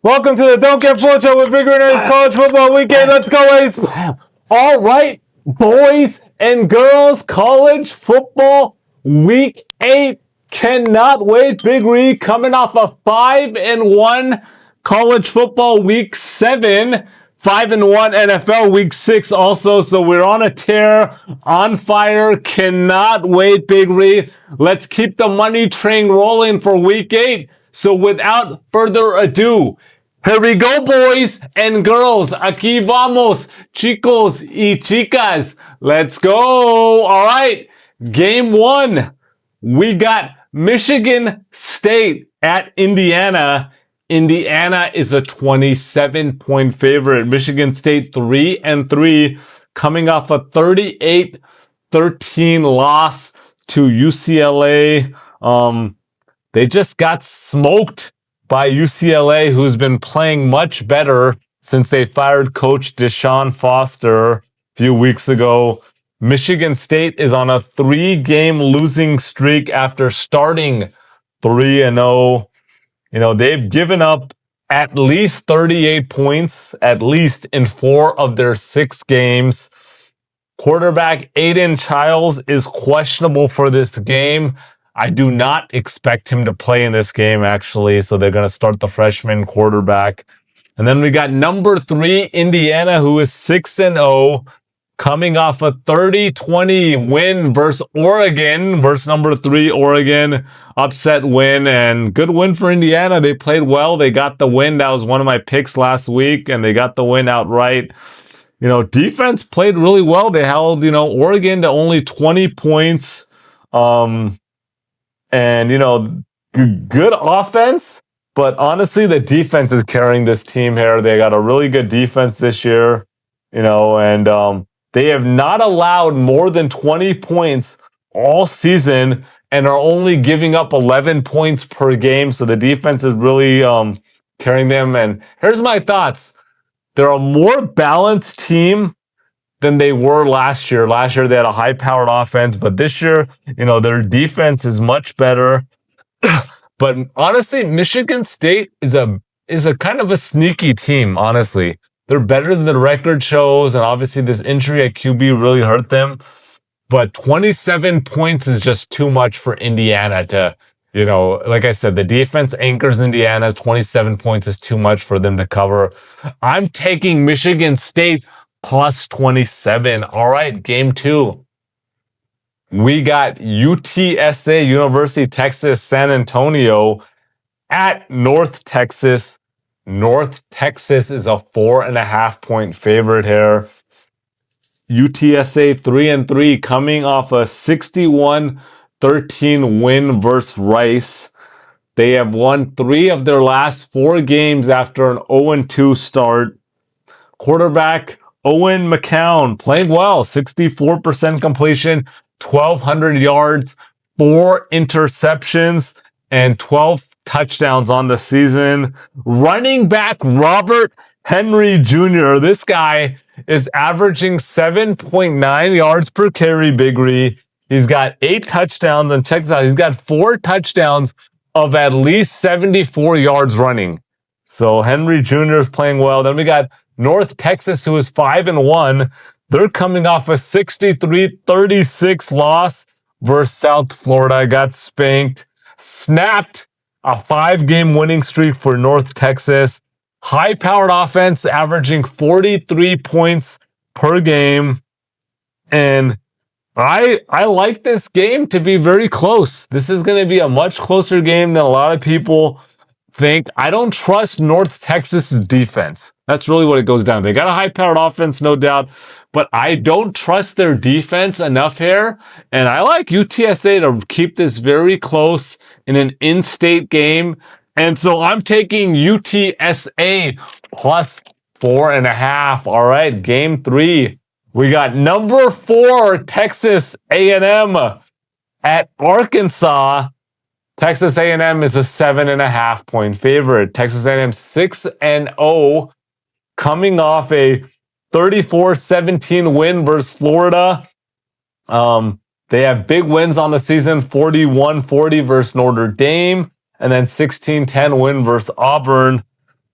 Welcome to the Don't Get Fooled Show with Big Winners College Football Weekend. Let's go, Ace. All right, boys and girls, college football week 8. Cannot wait. Big Reed coming off a 5-1 college football week 7. 5-1 NFL week 6 also. So we're on a tear, on fire. Cannot wait, Big Reed. Let's keep the money train rolling for week 8. So without further ado, here we go, boys and girls. Aquí vamos, chicos y chicas. Let's go. All right. Game 1. We got Michigan State at Indiana. Indiana is a 27-point favorite. Michigan State 3-3, coming off a 38-13 loss to UCLA. They just got smoked by UCLA, who's been playing much better since they fired Coach Deshaun Foster a few weeks ago. Michigan State is on a 3-game losing streak after starting 3-0. You know, they've given up at least 38 points, at least in 4 of their 6 games. Quarterback Aiden Childs is questionable for this game. I do not expect him to play in this game, actually, so they're going to start the freshman quarterback. And then we got number 3, Indiana, who is 6-0, coming off a 30-20 win versus Oregon, versus number 3, Oregon. Upset win, and good win for Indiana. They played well. They got the win. That was one of my picks last week, and they got the win outright. You know, defense played really well. They held, Oregon to only 20 points. And, good offense, but honestly, the defense is carrying this team here. They got a really good defense this year, and they have not allowed more than 20 points all season and are only giving up 11 points per game. So the defense is really carrying them. And here's my thoughts. They're a more balanced team than they were last year. Last year, they had a high-powered offense, but this year, their defense is much better. But honestly, Michigan State is a kind of a sneaky team, honestly. They're better than the record shows, and obviously this injury at QB really hurt them. But 27 points is just too much for Indiana to, like I said, the defense anchors Indiana. 27 points is too much for them to cover. I'm taking Michigan State plus 27. All right, game 2. We got UTSA, University of Texas, San Antonio at North Texas. North Texas is a 4.5-point favorite here. UTSA 3-3, coming off a 61-13 win versus Rice. They have won 3 of their last 4 games after an 0-2 start. Quarterback Owen McCown playing well, 64% completion, 1,200 yards, 4 interceptions, and 12 touchdowns on the season. Running back Robert Henry Jr. This guy is averaging 7.9 yards per carry, Big Ree. He's got 8 touchdowns, and check this out, he's got 4 touchdowns of at least 74 yards running. So Henry Jr. is playing well. Then we got North Texas, who is 5-1. They're coming off a 63-36 loss versus South Florida. Got spanked. Snapped a 5-game winning streak for North Texas. High-powered offense, averaging 43 points per game. And I like this game to be very close. This is going to be a much closer game than a lot of people think. I don't trust North Texas's defense. That's really what it goes down to. They got a high-powered offense, no doubt, but I don't trust their defense enough here. And I like UTSA to keep this very close in an in-state game. And so I'm taking UTSA plus 4.5. All right, game 3. We got number 4, Texas A&M at Arkansas. Texas A&M is a 7.5-point favorite. Texas A&M 6-0, coming off a 34-17 win versus Florida. They have big wins on the season, 41-40 versus Notre Dame, and then 16-10 win versus Auburn.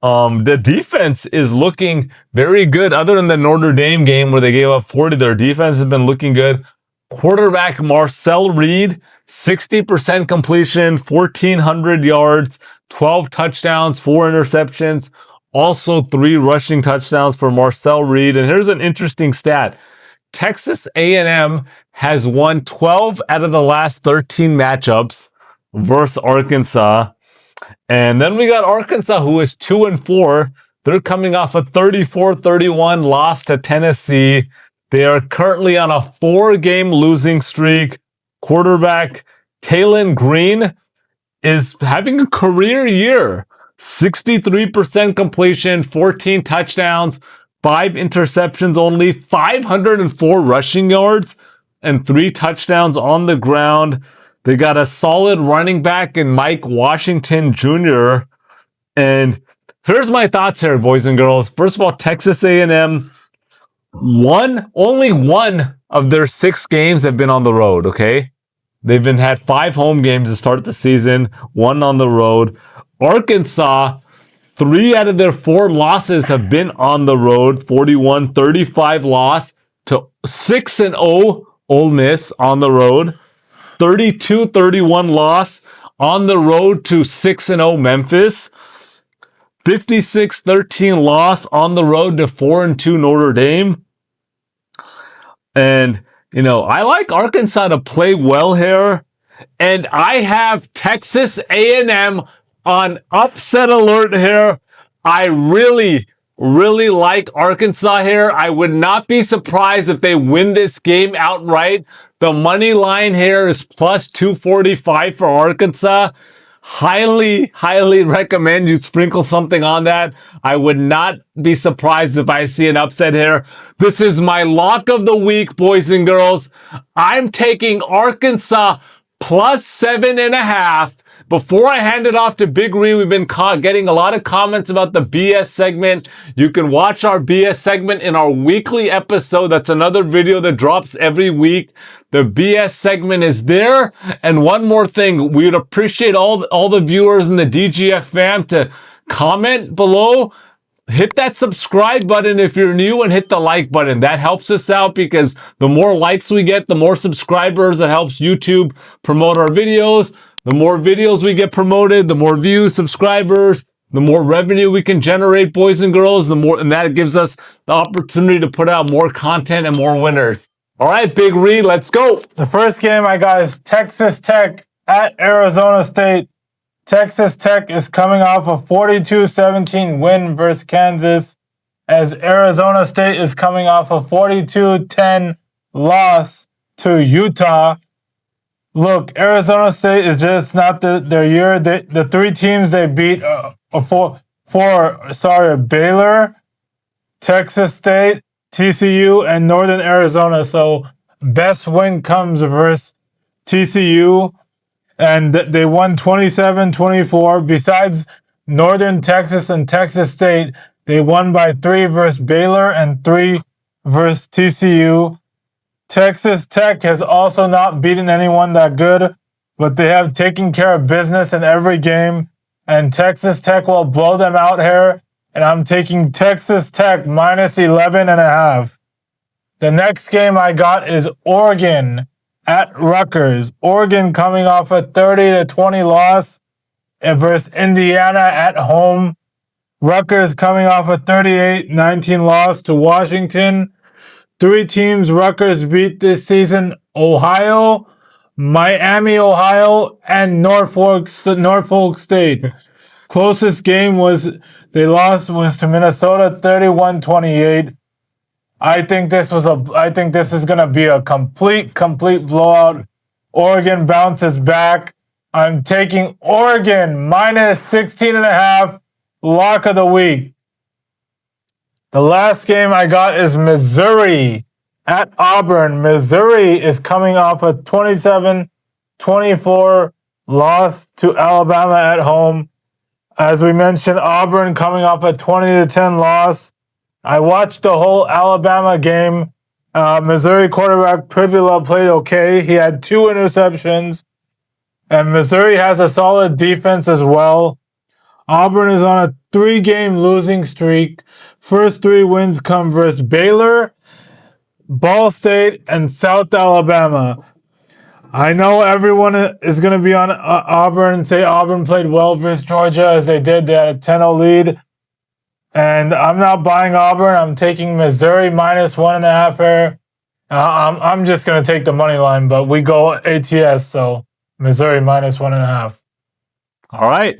The defense is looking very good. Other than the Notre Dame game where they gave up 40, their defense has been looking good. Quarterback Marcel Reed, 60% completion, 1,400 yards, 12 touchdowns, 4 interceptions. Also 3 rushing touchdowns for Marcel Reed. And here's an interesting stat. Texas A&M has won 12 out of the last 13 matchups versus Arkansas. And then we got Arkansas, who is 2-4. They're coming off a 34-31 loss to Tennessee. They are currently on a 4-game losing streak. Quarterback Talon Green is having a career year. 63% completion, 14 touchdowns, 5 interceptions only, 504 rushing yards, and 3 touchdowns on the ground. They got a solid running back in Mike Washington Jr. And here's my thoughts here, boys and girls. First of all, Texas A&M, only one of their 6 games have been on the road, okay? They've had 5 home games to start the season, 1 on the road. Arkansas, 3 out of their 4 losses have been on the road. 41-35 loss to 6-0 Ole Miss on the road. 32-31 loss on the road to 6-0 Memphis. 56-13 loss on the road to 4-2 Notre Dame. And, you know, I like Arkansas to play well here. And I have Texas A&M on upset alert here. I really like Arkansas here. I would not be surprised if they win this game outright. The money line here is plus 245 for Arkansas. Highly recommend you sprinkle something on that. I would not be surprised if I see an upset here. This is my lock of the week, boys and girls. I'm taking Arkansas plus 7.5. Before I hand it off to Big Ree, we've been getting a lot of comments about the BS segment. You can watch our BS segment in our weekly episode. That's another video that drops every week. The BS segment is there. And one more thing, we would appreciate all the viewers in the DGF fam to comment below. Hit that subscribe button if you're new and hit the like button. That helps us out because the more likes we get, the more subscribers. It helps YouTube promote our videos. The more videos we get promoted, the more views, subscribers, the more revenue we can generate, boys and girls, and that gives us the opportunity to put out more content and more winners. All right, Big Reed, let's go. The first game I got is Texas Tech at Arizona State. Texas Tech is coming off a 42-17 win versus Kansas, as Arizona State is coming off a 42-10 loss to Utah. Look, Arizona State is just not their year. The 3 teams they beat Baylor, Texas State, TCU, and Northern Arizona. So best win comes versus TCU, and they won 27-24. Besides Northern Texas and Texas State, they won by 3 versus Baylor and 3 versus TCU. Texas Tech has also not beaten anyone that good, but they have taken care of business in every game, and Texas Tech will blow them out here, and I'm taking Texas Tech minus 11.5. The next game I got is Oregon at Rutgers. Oregon coming off a 30-20 loss versus Indiana at home. Rutgers coming off a 38-19 loss to Washington. 3 teams Rutgers beat this season: Ohio, Miami, Ohio, and Norfolk State. Closest game they lost to Minnesota 31-28. I think this is gonna be a complete blowout. Oregon bounces back. I'm taking Oregon minus 16.5, lock of the week. The last game I got is Missouri at Auburn. Missouri is coming off a 27-24 loss to Alabama at home. As we mentioned, Auburn coming off a 20-10 loss. I watched the whole Alabama game. Missouri quarterback Privila played okay. He had 2 interceptions. And Missouri has a solid defense as well. Auburn is on a 3-game losing streak. First 3 wins come versus Baylor, Ball State, and South Alabama. I know everyone is going to be on Auburn and say Auburn played well versus Georgia as they did. They had a 10-0 lead. And I'm not buying Auburn. I'm taking Missouri minus 1.5 here. I'm just going to take the money line, but we go ATS, so Missouri minus 1.5. All right.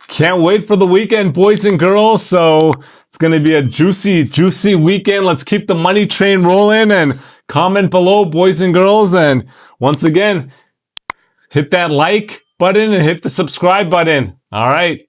Can't wait for the weekend, boys and girls. So it's going to be a juicy, juicy weekend. Let's keep the money train rolling and comment below, boys and girls. And once again, hit that like button and hit the subscribe button. All right.